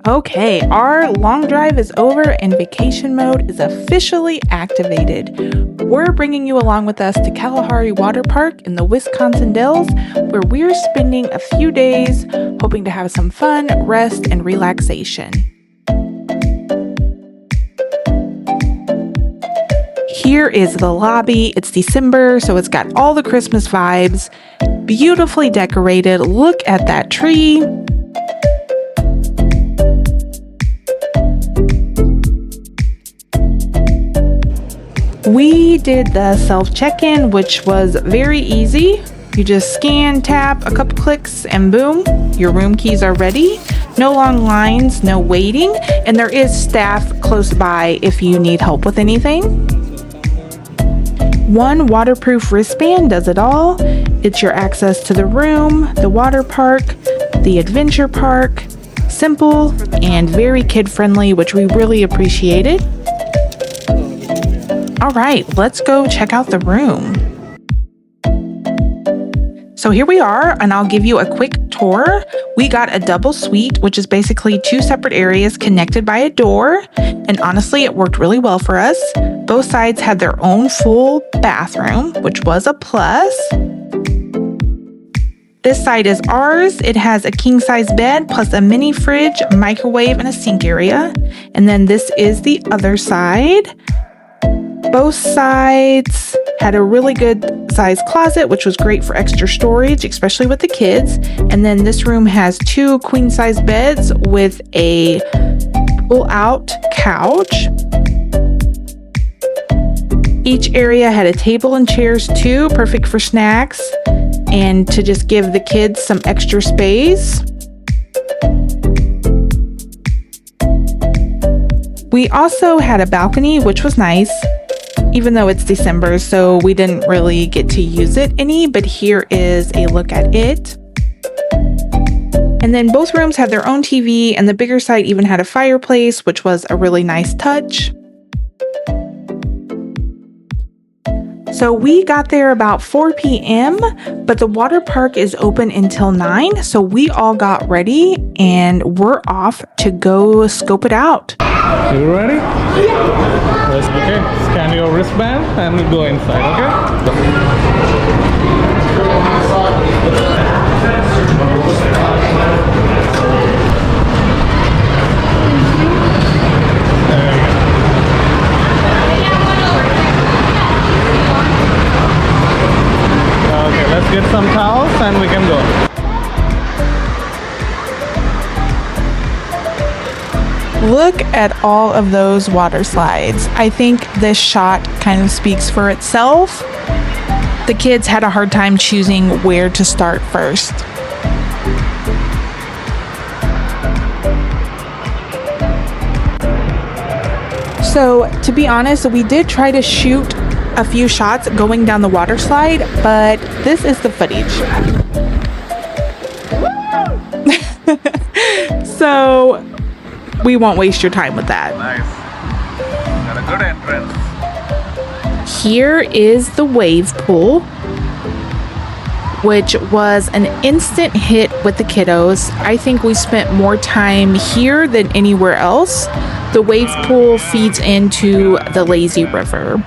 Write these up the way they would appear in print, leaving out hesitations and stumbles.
Okay, our long drive is over and vacation mode is officially activated. We're bringing you along with us to Kalahari Water Park in the Wisconsin Dells, where we're spending a few days hoping to have some fun, rest, and relaxation. Here is the lobby. It's December, so it's got all the Christmas vibes. Beautifully decorated. Look at that tree. We did the self-check-in, which was very easy. You just scan, tap, a couple clicks, and boom, your room keys are ready. No long lines, no waiting, and there is staff close by if you need help with anything. One waterproof wristband does it all. It's your access to the room, the water park, the adventure park. Simple and very kid-friendly, which we really appreciated. All right, let's go check out the room. So here we are, and I'll give you a quick tour. We got a double suite, which is basically two separate areas connected by a door. And honestly, it worked really well for us. Both sides had their own full bathroom, which was a plus. This side is ours. It has a king-size bed plus a mini fridge, microwave, and a sink area. And then this is the other side. Both sides had a really good size closet, which was great for extra storage, especially with the kids. And then this room has two queen size beds with a pull-out couch. Each area had a table and chairs too, perfect for snacks and to just give the kids some extra space. We also had a balcony, which was nice, even though it's December, so we didn't really get to use it any, but here is a look at it. And then both rooms had their own TV, and the bigger side even had a fireplace, which was a really nice touch. So we got there about 4 p.m., but the water park is open until 9, so we all got ready and we're off to go scope it out. You ready? Yeah. Okay, scan your wristband and we'll go inside, okay? Okay, let's get some towels and we can go. Look at all of those water slides. I think this shot kind of speaks for itself. The kids had a hard time choosing where to start first. So, to be honest, we did try to shoot a few shots going down the water slide, but this is the footage. So, we won't waste your time with that. Nice. Got a good entrance. Here is the wave pool, which was an instant hit with the kiddos. I think we spent more time here than anywhere else. The wave pool feeds into the lazy river. I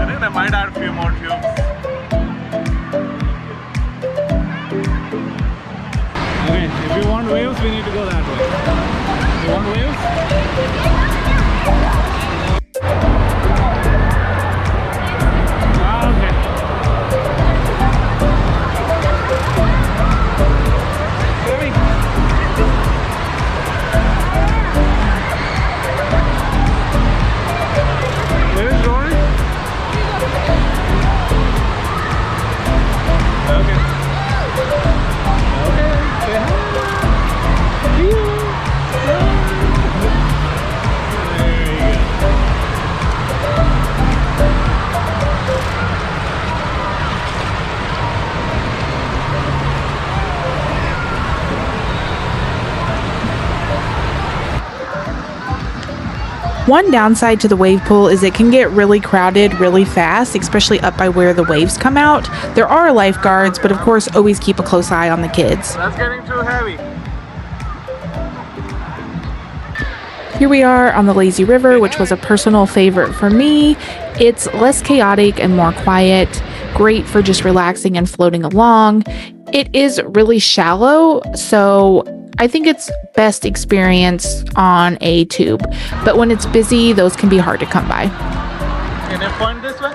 think they might add a few more tubes. Okay, if you want waves, we need to go that way. You want waves? Okay. Where is Rory? Okay. Okay, say hi. See you. One downside to the wave pool is it can get really crowded really fast, especially up by where the waves come out. There are lifeguards, but of course always keep a close eye on the kids. That's getting too heavy. Here we are on the lazy river, which was a personal favorite for me. It's less chaotic and more quiet, great for just relaxing and floating along. It is really shallow, so I think it's best experienced on a tube, but when it's busy, those can be hard to come by. Can you point this way?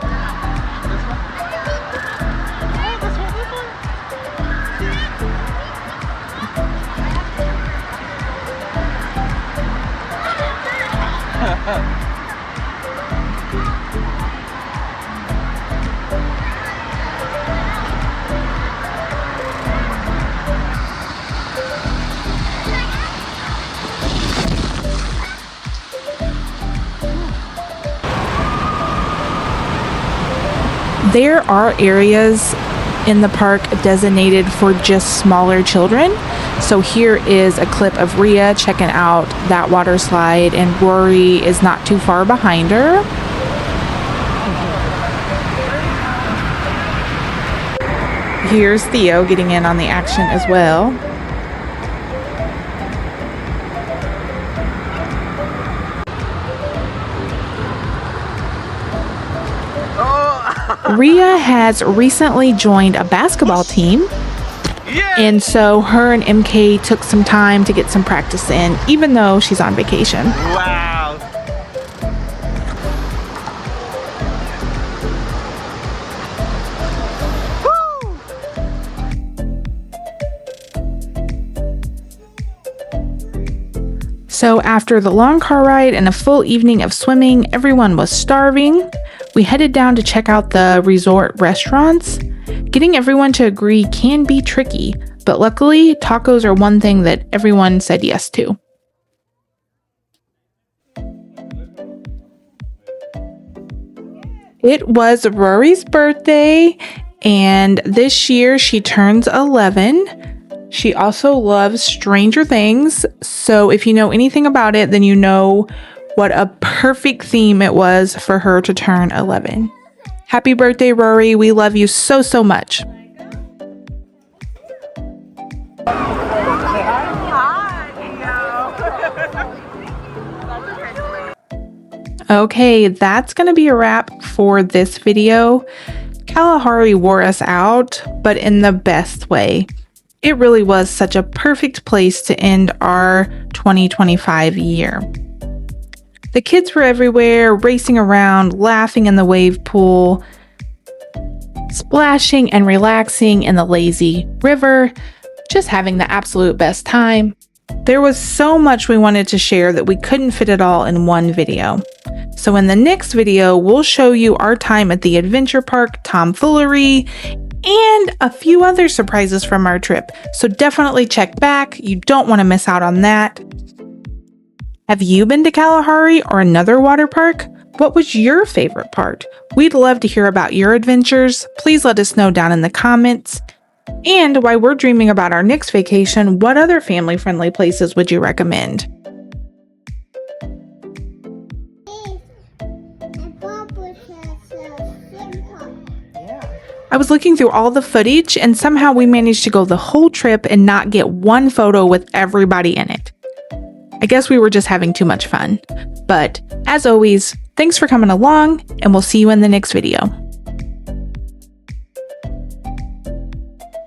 There are areas in the park designated for just smaller children. So here is a clip of Rhea checking out that water slide, and Rory is not too far behind her. Here's Theo getting in on the action as well. Rhea has recently joined a basketball team, and so her and MK took some time to get some practice in, even though she's on vacation. Wow. So after the long car ride and a full evening of swimming, everyone was starving. We headed down to check out the resort restaurants. Getting everyone to agree can be tricky, but luckily, tacos are one thing that everyone said yes to. It was Rory's birthday, and this year she turns 11. She also loves Stranger Things, so if you know anything about it, then you know what a perfect theme it was for her to turn 11. Happy birthday, Rory. We love you so, so much. Okay, that's going to be a wrap for this video. Kalahari wore us out, but in the best way. It really was such a perfect place to end our 2025 year. The kids were everywhere, racing around, laughing in the wave pool, splashing and relaxing in the lazy river, just having the absolute best time. There was so much we wanted to share that we couldn't fit it all in one video. So in the next video, we'll show you our time at the adventure park, tomfoolery, and a few other surprises from our trip. So definitely check back. You don't want to miss out on that. Have you been to Kalahari or another water park? What was your favorite part? We'd love to hear about your adventures. Please let us know down in the comments. And while we're dreaming about our next vacation, what other family-friendly places would you recommend? I was looking through all the footage, and somehow we managed to go the whole trip and not get one photo with everybody in it. I guess we were just having too much fun. But as always, thanks for coming along, and we'll see you in the next video.